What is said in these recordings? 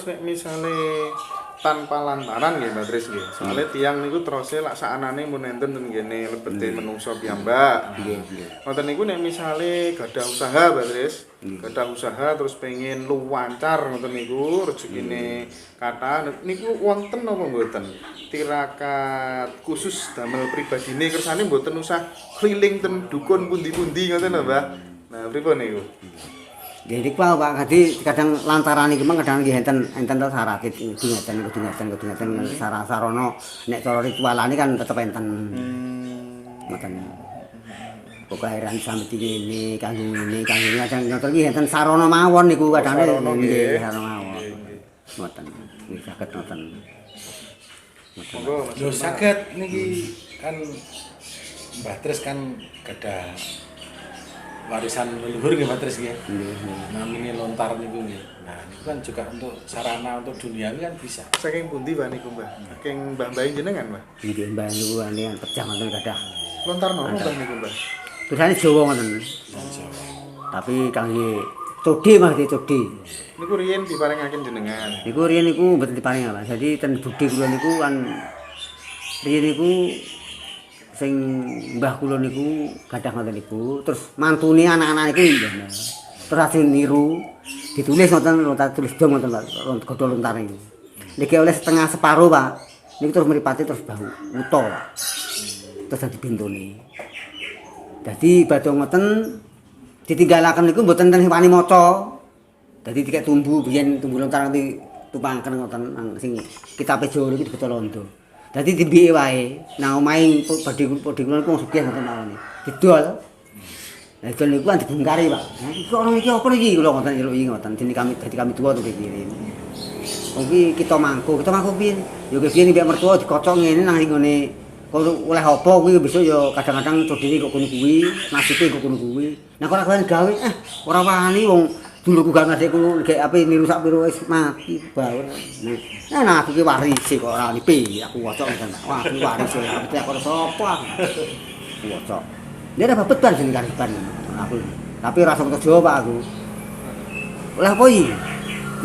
nek misale tanpa lantaran nggih Mbak Tris nggih. Soale tiyang niku terose lak sakanane mun enten ten kene lebete menungso piyambak. Nggih. Ngoten niku nek misale gadah usaha Mbak Tris, gadah usaha terus pengen luwancar ngoten niku rezekine kathah niku wonten napa mboten? Tirakat khusus damel pribadine kersane mboten usah keliling ten dukun pundi-pundi ngoten lho Mbah. Nah, pripun niku? Jadi Pak kadang lantaran iki mang kadang nggih enten to syarat kudu ngeten sarana nek cara ritualane kan tetep enten. Ngoten. Pokoke airan sampe ngene kanggo kadang ngoten iki enten sarana mawon niku kadang nggih sarana mawon. Ngoten. Nggih saged ngoten. Monggo Mas. Lho saged niki kan Mbah Tris kan gadah warisan leluhur nggih Mbak Tris nggih. Namine lontar niku nggih. Nah, niku kan juga untuk sarana untuk duniawi kan bisa. Saking pundi Mbah niku Mbah? Saking mbah-mbah jenengan Mbah. Nggih mbah niku kan pecah ngoten gadah. Lontar nopo Mbah niku Mbah? Tulisane Jawa ngoten. Tapi kangge codi Mas codi. Niku riyen diparingaken jenengan. Niku riyen niku mboten diparingi Mas. Jadi ten budi kula niku kan riyen niku sing mbah kula niku gadah ngoten niku terus mantune anak-anak niku nggih. Terus ajeng niru ditulis ngoten lontar tulis dong ngoten Pak. Godho lontar niku. Niki oleh setengah separo Pak. Niku terus mripate terus bahu uta Pak. Terus dadi bintone. Dadi badhe ngoten ditinggalaken niku mboten enten sing wani maca. Dadi dikek tumbu biyen tumbu lontar nanti tupangken ngoten sing kitabe Jawa iki beto londo. Dadi dibike wae. Nang omahe badhe kula niku sugih ngoten mawon. Didol. Lah didol niku kan dibungkari, Pak. Nah, iki ono iki apa iki kula ngoten nyeluki ngoten. Dadi kami tuwa to iki. Iki kita mangku piye? Ya piye mbek mertua dikocok ngene nang ngene oleh apa kuwi besok ya kadang-kadang codine kok ngono kuwi, nasibe kok ngono kuwi. Nah kok ora gawe ora wani wong dulurku gak ngasihku gek ape niru sak piro wis mati bae. Nah aku ki warisi kok ora nipi aku wocok ngoten. Wah aku warisi aku ora sapa. Wocok. Dia ada babet ban jeneng kariban aku. Tapi ora sangka Jawa Pak aku. Lah apa iki?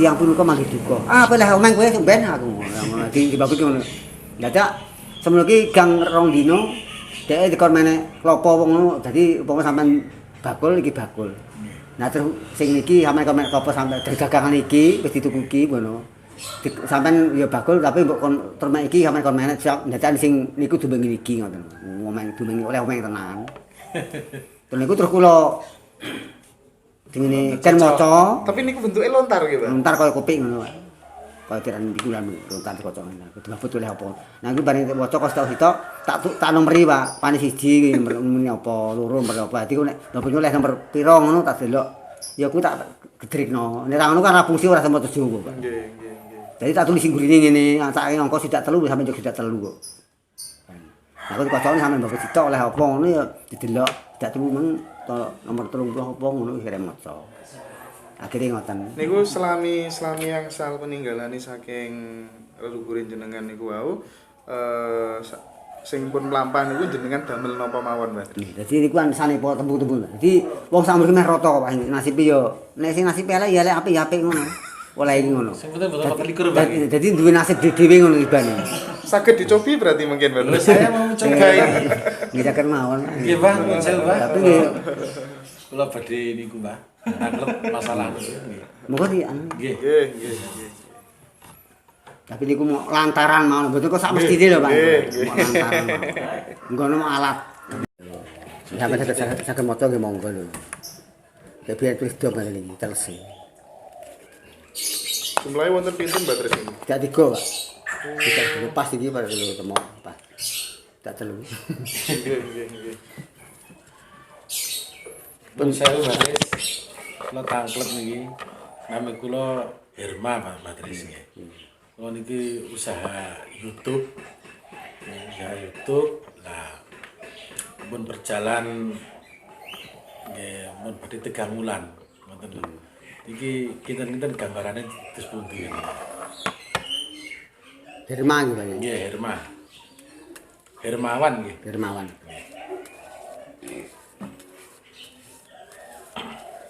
Tiang punika manggih duka. Apa lah omeng kowe ben aku. Di babut ngono. Dadak semono ki gang rong dino dhek dikon meneh klopo wong ngono. Dadi upama sampean bakul iki bakul. Nah terus sing iki sampean komen apa sampe dagangan iki wis dituku iki ngono. Sampean ya bakul tapi mbok kon termek iki sampean kon menek ndadan sing niku dumeng iki ngoten. Ngomong dumeng oleh omeng tenan. Terus niku terus kula dingene kan maca. Tapi niku bentuke lontar nggih, Pak. Lontar kaya kopik ngono. Kaya tiran iku lan lontar dikocok. Kudu babut oleh apa. Nah iku bareng maca kok sitok tak nomeri Pak. Pane siji muni apa, loro nomor apa. Dadi nek nomor oleh nomor pira ngono tak delok. Ya kuwi tak gedrikno. Nek ra ngono kan ra fungsi ora sama tujuh kok. Nggih. Jadi tak tulis gurine ngene, antake angka sidak 3 sampe njok sidak 3 kok. Nah kok dikocokne sampe mbok sitok oleh apa ngono ya didelok sidak 3 men nomor 30 apa ngono wis kirem maca. Akhire ngoten. Niku selami yang sal peninggalane saking leluhurin jenengan niku wau sing pun mlampah niku jenengan damel napa mawon, Mas? Dadi niku kan sanepa tembung-tembung. Dadi wong sak mriki meh rata kok Pak. Nasibe yo nek sing nasib elek ya elek apik ya apik ngono. Oleh iki ngono. Sing penting boten kelikur, Pak. Dadi duwe nasib dhewe ngono ibane. Saged dicobi berarti mungkin, Mas. Saya mau mencoba. Nggih saged mawon. Nggih, Pak, saya, Pak. Tapi nggih Kula badhe niku, Mbah. Nanggep masalah niku. monggo di Nggih. Nggih. tapi niku mau lantaran mau mboten kok sak mestine lho Pak. Nggih. Mau lantaran. Nggono mau alat. Sampe saged maca nggih monggo lho. Ya biar tulis dong ngene iki terus. Jumlahe wonten pinten Mbak Tris ini? Dak 3 Pak. Tidak dulu pas iki pada dulu temu pas. Tak telu. Nggih. Pun saya Mbak Tris. Kula tangklet niki. Nama kula Herma Mbak Tris nggih. Kula niki usaha YouTube. Usaha YouTube. Lah pun berjalan nggih mun badhe 3 wulan. Ngoten lho. Iki kinten-kinten gambarane terus pundi. Herma nggih Pak. Nggih, Herma. Hermawan nggih. Hermawan.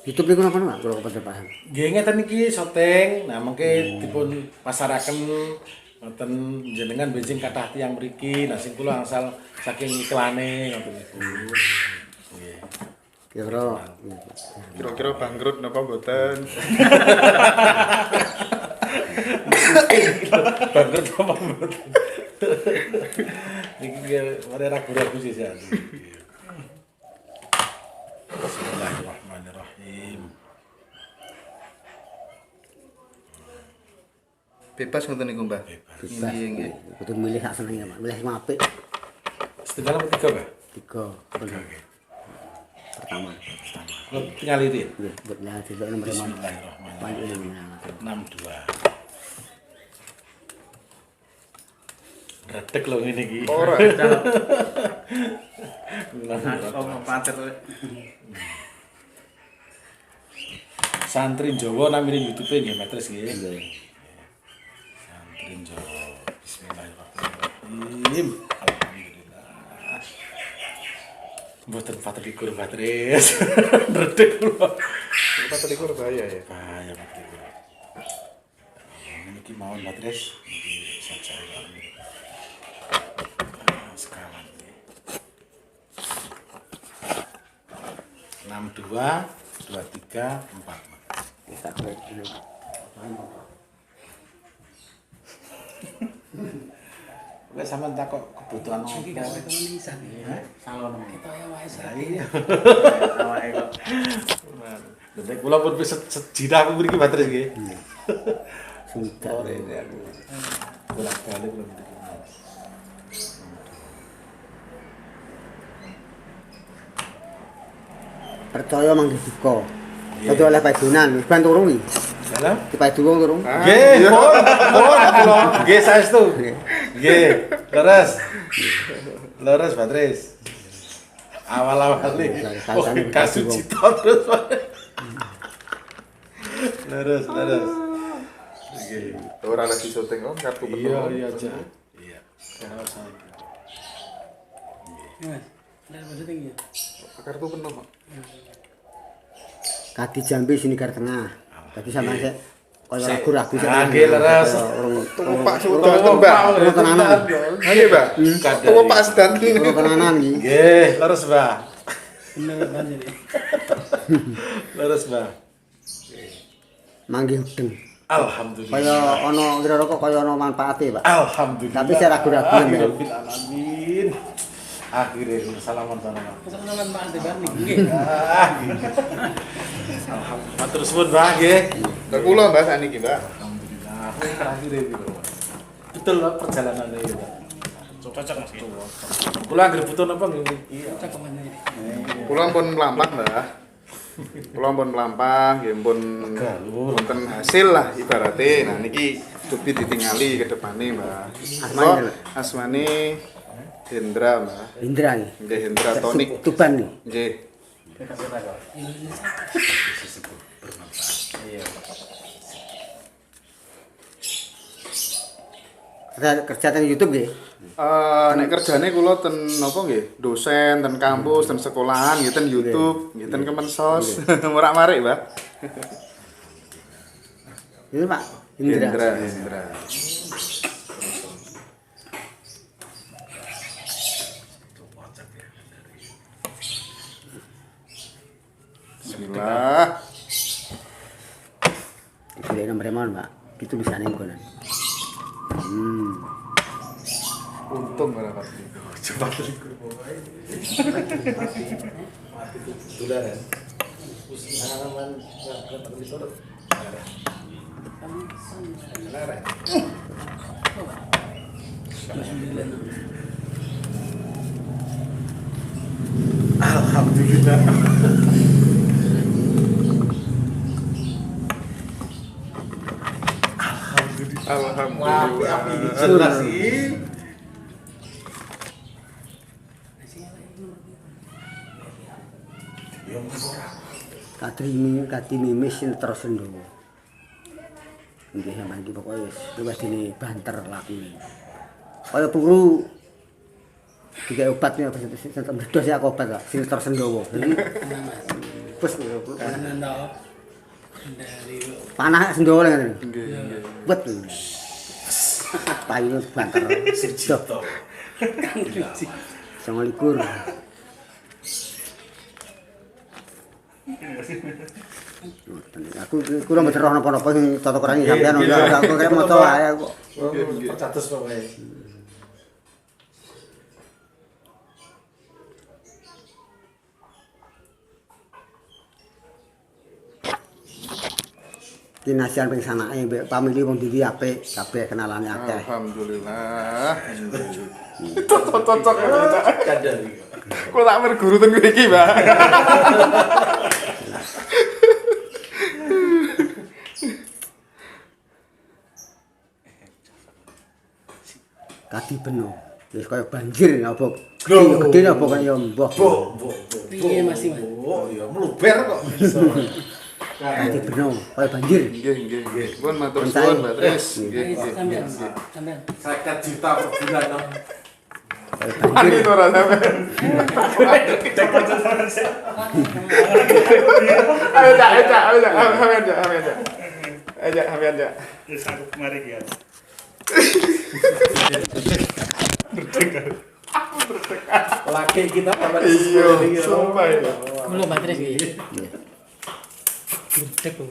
YouTube niku napa Pak? Kula kepada paham. Nggih ngeten iki syuting, nah mengke dipun pasaraken ngoten jenengan bensin kathah tiyang mriki, nah sing kula angsal saking iklane ngoten niku. Nggih. Kira-kira bangkrut napa mboten? Bangkrut apa mboten? Iki mari ragu-ragu sih saya. Bismillahirrahmanirrahim. Bebas ngoten niku, Mbah. Bebas. Nggih, nggih. Kudu milih sak senenge Pak. Milih sing apik. Setengah apa tiga, Pak? 3 bener. Pertama. Lo tinggal lirin. Nggih, buat nyala delok nomor 5. Bismillahirrahmanirrahim. 62. Redek lho ngene iki. Ora. Santri Jawa namine YouTube nggih Matres nggih. Santri Jawa. Bismillahirrahmanirrahim. Alhamdulillah. Mboten 24 Matres. Redek kula. 24 bahaya ya. Bahaya Matres. Niki mawon Matres. Niki saja sekawan. 62 23 4. Tak boleh. Wes sampean takok kebutuhan Iki gak ketemu nisan ya. Salon kita ya wae Iya. Awake kok. Dadi kula pun wis sejirah aku mriki Matres nggih. Sudah. Ore aku. Bolak-balik kula mriki. Percaya mangke duka. Dadi oleh padunan, wis ban turu iki. Dalam? Di padu wong turu. Nggih, pun kula nggih saestu. Nggih, leres. Leres Patris. Awal-awal iki kasus cita terus. Leres. Nggih. Ora lagi syuting kok kartu Iya, penuh. iya aja. Iya. Kalau saya Mas, dari maksudnya ya. Kartu penuh, Pak. Kaki Jambi sini ke tengah. Tadi sama saya kaya ragu-ragu Ah, nggih leres. Tunggu Pak Sudanten, Mbak. Tunggu tenanan. Nggih, Mbak. Tunggu Pak Sudanten. Turu tenanan iki. Nggih, leres, Mbak. Bener banget ini. Leres, Mbak. Manggih udeng. Alhamdulillah. Kaya ana kira-kira kok kaya ana manfaate, Pak. Alhamdulillah. Tapi saya ragu-ragu, Mbak. Alamin. Akhirnya salaman. Kesenangan Pak Anteban nih. Alhamdulillah. Terus pun Mbak nggih. Lah kula Mbak saniki, Mbak. Alhamdulillah. Terakhir iki, Bro. Betul Pak perjalanannya itu, Pak. Cocok Mas. Kula anggere butuh napa nggih iki. Cocok mana ini? Kula pun mlampah, Mbak. Kula pun mlampah, nggih pun wonten hasil lah ibarate. Nah niki dupi ditingali ke depane, Mbak. Kula asmane Hendra, Mbak. Indra iki. Nggih Hendra Tonik. Tuban iki. Nggih. Kerja teng YouTube nggih. Nek kerjane kula ten napa nggih? Dosen ten kampus, ten sekolahan, nggih ten YouTube, nggih ten Kemensos. Murak-marik, Mbak. Ini Pak Indra. Hendra. Bismillah. Iki nomor mon, Pak. Iki tulisane ngono. Untung ora Pak. Coba likur pokoke. Mati tularan. Usahawan enggak bisa. Alhamdulillah. Alhamdulillah. Jelas sih. Kati mimis sing terus ndowo. Nggih sampeyan iki pokoke wis dene banter lakune. Kaya turu digawe obat ya mledos ya obat kok sing terus ndowo. Bus Kanan tau. Dari panah sendol ngene. Nggih, nggih. Wet. Payu banter. Sejito. Kang Cuci. 29. Aku kula mboten roh napa-napa sing tata krane sampean aku kira maca wae kok. Percatus pokoke. Kinasian ping sanake mbek pamili wong ndi apik, kabeh kenalane akeh. Alhamdulillah. Cocok-cocok ya. Kandhani. Kok tak berguru ten kowe iki, Mbak. Kadi beno. Wis kaya banjir apa. Gede apa kaya mbah. Piye masih Mas? Oh, ya mluber kok. Kadi beno kaya banjir. Nggih, nggih, nggih. Pun matur suwun, Mbak Tris. Nggih, nggih. Sampean. Sampean. 50 juta per bulan no. Kaya Mari banjir. to ora sampean. Ayo, Cak, ayo, Cak, ayo, Cak. Sampean, Cak, sampean, Cak. Ayo, Cak, sampean, Cak. Wis aku kemari ya. Laki kita apa Iya, sumpah ya. Kula baterai iki. Gudeg kok.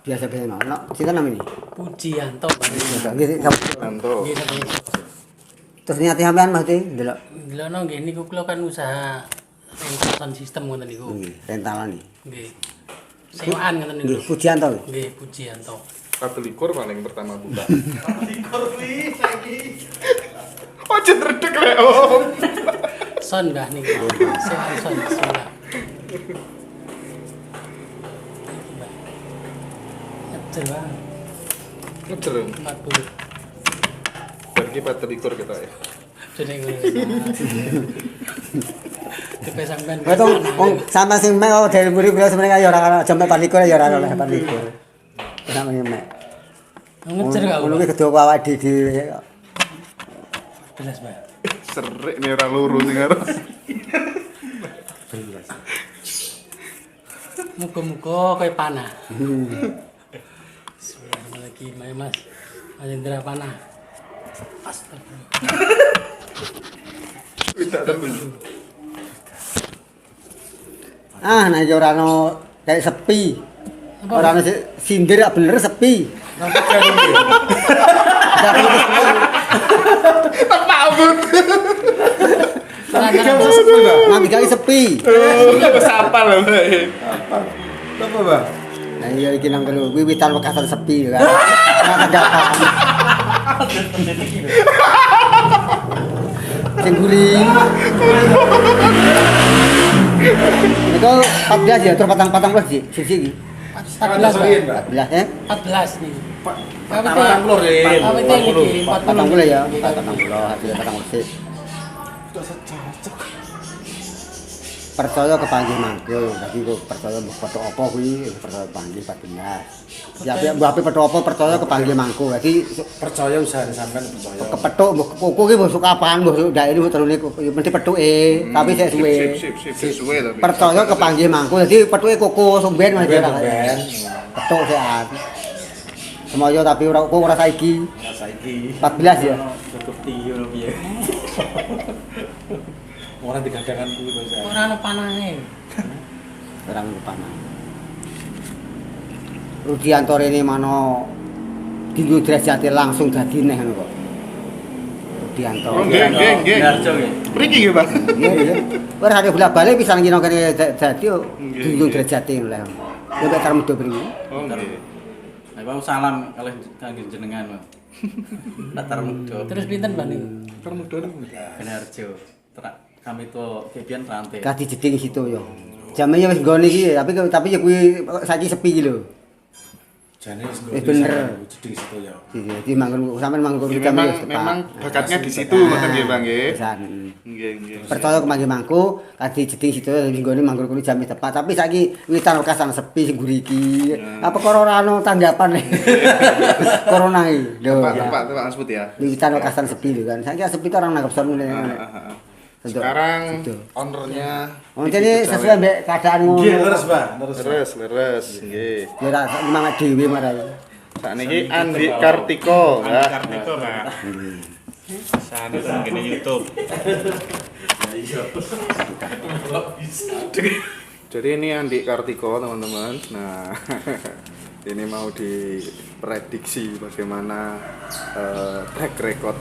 Biasa-biasa ono. Sinten namanya? Pujianto baterai. Nggih, Manto. Nggih sampeyan. terus niate sampean Mas ndelok. Delono nggih niku kula kan usaha rentalan sistem ngoten niku. Nggih, rentalan iki. Nggih. Sewaan ngoten niku. Nggih, Pujianto. Nggih, Pujianto. 14 paling pertama buka. 14 wis saiki. Ojo tredeg le, Om. Son Mbah niku. Sewaan son bismillah. Ngejer banget. Ngejer. 40. Berarti 14 kita ya. Jeneng ngono. Tepe sampean. Kowe to wong sampean sing mek kok dari muri kula sebenarnya ya ora jam 24 ya ora oleh 24. Sampeyan mek. Ngejer gak Ngono kula. ki kedua awake dhewe kok. Jelas, Mbah. Serik nih ora luru sing harus. Muga-muga kowe panah. Bismillahirrahmanirrahim, Mas. Mas Indra panah. Astagfirullah. Tidak temen. Ah, nek ora ono kayak sepi. Ora ono sindir bener sepi. Tepak abut. Nanti kali sepi. Wis apal lho, Mbak. Apa, Mbak? Nah iya iki nang kene wiwitan Wekasan sepi kan. Ora dapat. Sing guling. Itu 14 ya, terus patang sih, sisi iki. 14, Mbak. 14 ya. 14 nih. Patang puluh, Rin. Apa itu iki? 40 ya, 40 hasil 40 sih. Percaya kepanggih mangkel, dadi kok percaya mbok petuk apa kuwi, percaya panggih 14. Ya mbok ape petuk apa percaya kepanggih mangku. Dadi Percaya usahane sampean percaya. kepethuk mbok koko ki mbok kapan mbok ndak ini terus niku ya mesti pethuke tapi sik suwe. Sip, suwe tapi. Percaya kepanggih mangku dadi pethuke koko somben mas Ben, ora. ben. Petuk sehat. Semoyo tapi ora kok ora saiki. Saiki 14 ya. cukup tinggi lho piye. Orang digadangkan kuwi kok saya. Ora ono panahe. Ora ngono panah. Rudianto rene mano dinggo derajate langsung dadi neh ngono kok. Rudianto. Oh, nggih, nggih, nggih. Darjo nggih. Mriki nggih, Pak. Iya, iya. Ora ada bola-balik pisan kira kene dadi Nggih, dinggo nggih. derajate ngono lho. Ya mek karo medho mriki. Oh, nggih. Nah, Pak salam kalau kangge jenengan, Pak. Latar muda. Terus pinten Mbah niku? Permuda niku. Benarjo. Kami to kebian rantai. Kadi jeding situ yo. Jame ya wis nggone iki tapi ya kuwi saiki sepi iki lho. Jane wis bener. Jeding situ ya. Jadi manggon sampean manggon Ya, jame memang bakatnya di situ, ngoten nggih, Bang nggih. Nggih, nggih. Percaya kemanggih mangku, kadi jeding situ wis nggone manggon kuwi jame tepat. Tapi saiki witan Wekasan sepi sing guri iki. Apa karo ora ono tanggapan corona iki. Lho. Tepak Mas Putih ya. Witan Wekasan sepi lho kan. Saiki sepi to orang nanggap sono. Sekarang Betul. ownernya Oh, jadi sesuai mbek keadaan ngono. Nggih, leres, Pak. Leres. leres nggih. Ya tak semangat dhewe marane. Sakniki Andi Kartiko, Mbak. Kartiko, Pak. Sana gini YouTube. Jadi ini Andi Kartiko, teman-teman. Nah, ini mau diprediksi bagaimana track record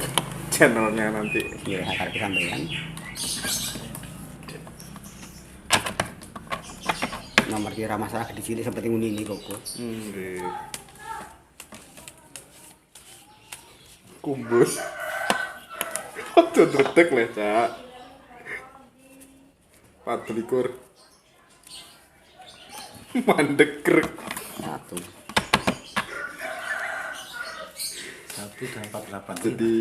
channelnya nanti. Ya, akar sampean. Nomor kira masalah di sini seperti ini kok. Nggih. Kumbul. Aduh dretek le, Cak. 24. Mandek krek. Satu. 1 dan 48. Jadi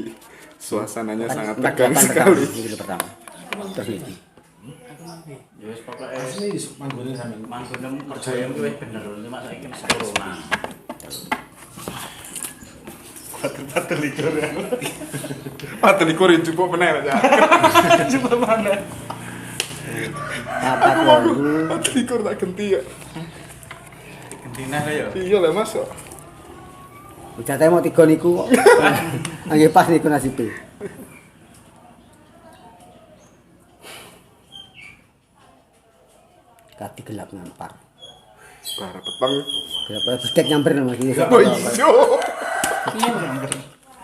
suasananya sangat Empat tegang delapan sekali. pertama, minggu pertama. Terus ini. Ya wis pokoke Asli manggone sampean. manggone percaya kuwi bener cuma saiki wis corona. 24 itu cukup bener aja. Apa tuh? 24 tak ganti ya. Gentinah ya. Iya lah Mas. Kok. Jatah mau 3 niku. Nggih pas niku nasibe. Kati gelap ngampar. Bara peteng. Gelap bestek nyamber Mas iki. Oh iya.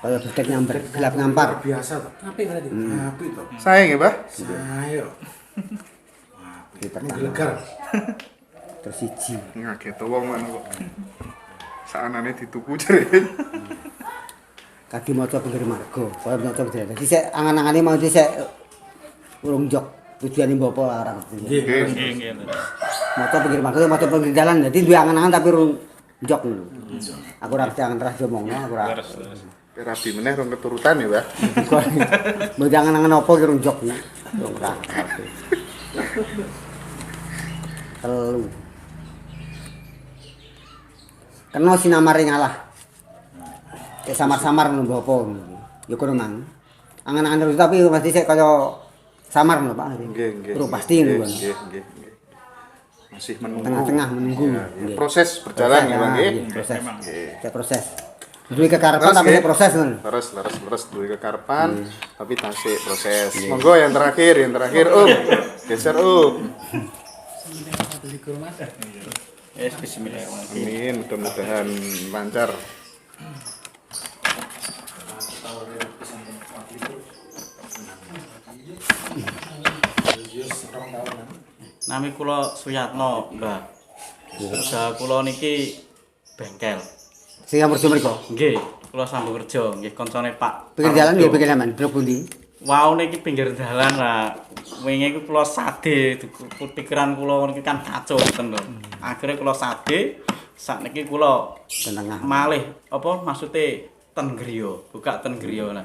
Kaya bestek nyamber, gelap ngampar. Biasa to. Apik berarti. Apik to. Sayang ya, Pak. Sayo. Di pertama. Legar. Terus siji. Ngaget wong mana kok. Saanane dituku jare. Kaki maca pinggir marga, kaya maca pinggir. Dadi sik angan-angane mau sik urung jok. Tujuane mbok apa ora ngerti. Nggih. Nggih. Maca pinggir marga, maca pinggir jalan. Dadi duwe angan-angan tapi urung jok ngono. Aku ora ngerti angan terus diomongno, aku ora. Rabi meneh rong keturutan ya, Pak. Mbok angan-angan apa ki urung jok. Urung ora ngerti. Telu. Kena sinamare ngalah. Cek samar-samar ngono mbok apa ngono. Ya kono mang. Angan-angan terus tapi pasti sik kaya samar ngono Pak. Nggih. Urung pasti ngono. Nggih. Masih menunggu. Tengah-tengah menunggu. Ya, Nggih. proses berjalan ya, Bang. Iya, Nggih. proses. Nggih. Cek proses. Duwe kekarepan Terus, tapi nggih. cek proses ngono. Leres duwe kekarepan tapi tasik proses. Monggo yang terakhir, Geser, Wis bismillahirrahmanirrahim. Amin, mudah-mudahan lancar. Nami kula Suyatno, Mbah. Usaha kula niki bengkel. Sing amarga mriku. Nggih, kula sambung kerja nggih koncone Pak. Pinggir jalan nggih pinggir jalan. Blok pundi? Wau niki pinggir dalan lah. Wingi iku kula sade, pikiran kula niki kan kacau ngoten lho. Akhire kula sade, sakniki kula Tengah. malih apa maksude ten griya, buka ten griya lah.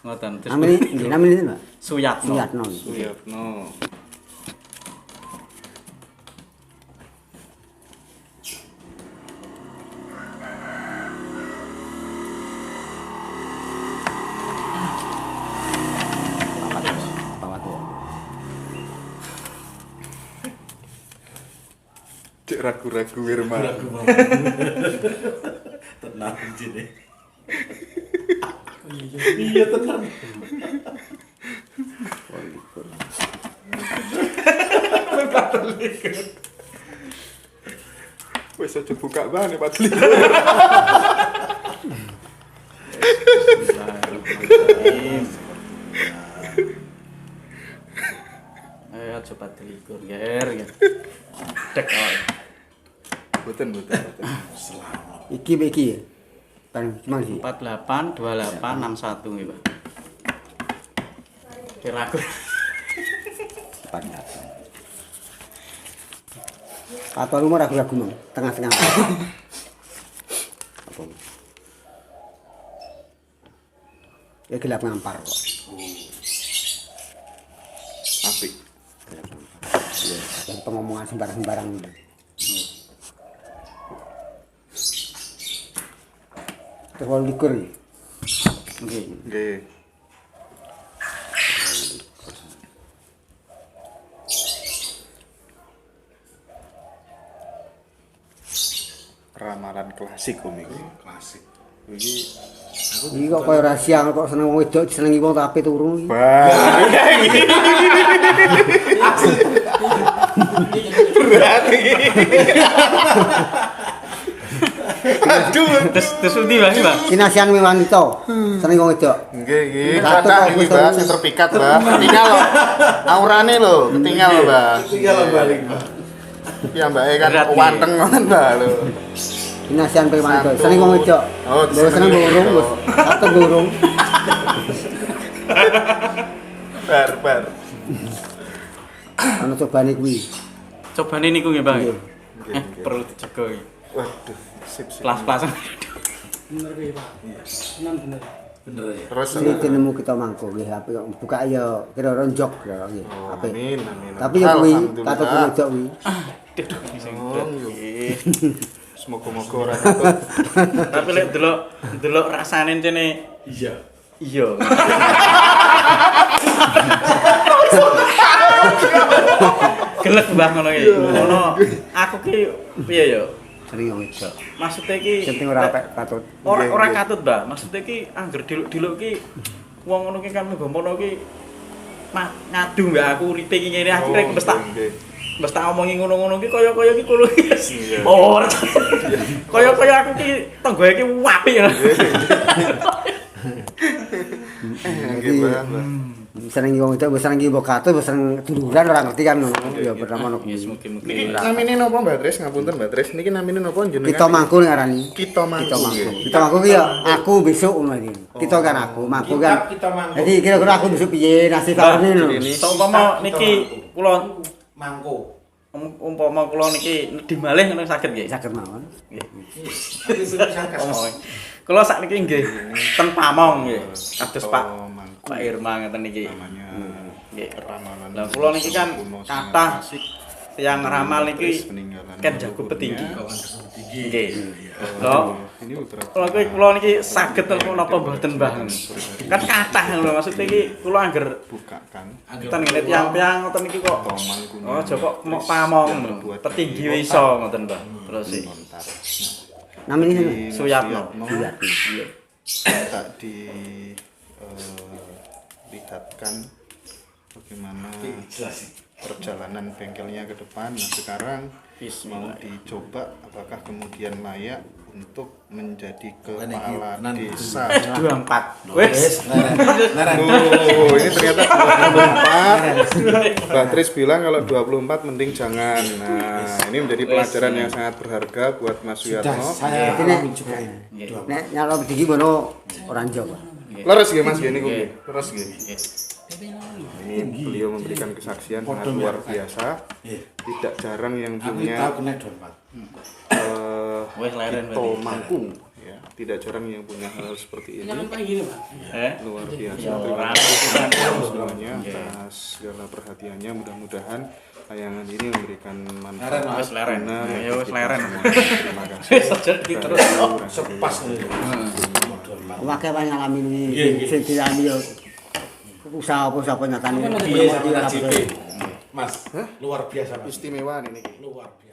Ngoten. Terus Namine nggih namine itu, Pak. Suyatno. Suyatno. Suyatno. Bawah tuh. Cek ragu-ragu Wirma. Tenang jene. Iya tenan. Wes aja buka bahan ya, Pak Dli. Bismillahirrahmanirrahim. Ayo coba dilikur ger. Dek awak. Boten. Iki ya. Paling cuma sih. 48 28 61 nggih, Pak. Kira aku. Atau rumah ragu-ragu mang, tengah-tengah. Apa? Ya gelap ngampar kok. Apik. Gelap ngampar. Ya, dan pengomongan sembarang-sembarang. Terus kalau likur ya? Nggih. Nggih. ramalan klasik Om iki. Klasik. Iki Iki kok koyo rahasia kok seneng wong wedok disenengi wong tapi turu iki. berarti. Aduh. Terus undi Bang, Bang. Kinasian mi wanita seneng wong wedok. Nggih, nggih. Satu Kathah kok iki, wis Mbah, terus. sing terpikat, Mbah. Ketinggal lho. Aurane lho, ketinggal lho, Mbah. Tinggal balik, Pak. Ya Mbake kan Berat nih. wanteng ngoten, Mbah lho. Kinasian pe wanita Satu. seneng wong wedok. Oh, Lho seneng seneng burung, wedok. Bos. Satu burung. Bar. Ana cobane kuwi. Cobane niku nggih, Bang. Nggih. Perlu dijaga iki. Waduh, sip. Plas-plasan. Bener kuwi, Pak. Tenan bener. Bener ya. Terus Iki jenengmu kita mangko nggih, apik kok buka ya kira-kira njok ya nggih. Oh, Apik. amin, amin. Tapi ya kuwi Alhamdulillah. katut wedok kuwi. Sing Oh, berat. iya. Semoga-moga ora katut. Tapi lek delok rasane cene Iya. iya. Gelek Bang ngono iki. Ngono aku ki piye ya? Seneng wong wedok. Maksudnya ki Penting ora apik katut. ora katut, Mbak. Maksudnya ki angger diluk-diluk ki wong ngono ki kan mbono ki ngadu mbak aku uripe iki ngene akhire wis tak Nggih. wis tak omongi ngono-ngono ki kaya-kaya ki kulo iki. Iya. Oh. Kaya-kaya aku ki tenggoe ki apik. Nggih, Mbah. Seneng wong wedok, wis seneng mbok katut, wis seneng duluran ora ngerti kan ngono. Ya pertama ngono. Yes, Niki mungkin-mungkin. namine napa Mbak Tris? Ngapunten Mbak Tris. Niki namine napa jenengan? Kita mangku ning arani. Kita mangku. Kita mangku. nggih. Kita mangku ki ya aku besok ngono iki. Kita kan aku, mangku kan. Kita mangku. Jadi kira-kira aku besok piye nasib aku ini lho. Seumpama niki kula Mangko. umpama kula niki nedhi malih ngono saged nggih. Saged mawon. Tapi bisa Oh, kula sakniki nggih ten Pamong nggih. Kados Pak Mangku Pak Irma ngeten niki. namanya. Nggih. Ramalan. Lah kula niki kan kuno sangat kathah klasik. tiyang ramal niki Peninggalan ken jago leluhurnya. petinggi. tinggi. Nggih. Lho, Ini beberapa. kula niki saged telepon apa mboten Mbah? Kan kathah lho maksud iki kula angger bukakan. ten ngene tiyang-tiyang ngoten niki kok. Toman kuning. Oh, joko mok Pamong lho. Petinggi iso ngoten Mbah. Terus sih. Lontar. Namanya Di sinten? Suyatno. Suyatno. Iya. Tak dilihatkan bagaimana perjalanan bengkelnya ke depan. Nah, sekarang mau dicoba apakah kemudian layak untuk menjadi kepala desa. 24. Wes. Oh, ini ternyata 24. Mbak Tris bilang kalau 24 mending jangan. Nah, ini menjadi pelajaran yang sangat berharga buat Mas Suyatno. Saya Ini alami juga. nek nyalo petinggi bono ora njok. Leres nggih Mas gini nggih. Leres nggih. Ini beliau memberikan kesaksian sangat luar biasa. Tidak jarang yang Aku punya tahu kena dompat. Wes leren Kito berarti. Mangku ya. Tidak jarang yang punya hal seperti ini. Jangan kayak gini, Pak. Luar biasa. Ya, Terima orang kasih itu kan semuanya atas segala perhatiannya. Mudah-mudahan tayangan ini memberikan manfaat. Leren, Wes leren. benar Ya bagi wes kita leren. semua. Terima kasih. Wes aja terus. Sepas nih. Wae wae ngalami Nggih, iki nggih. sing dilami yo usaha apa nyatane. Iya sama JP. Mas, luar biasa Mas. Istimewa ini. Luar biasa.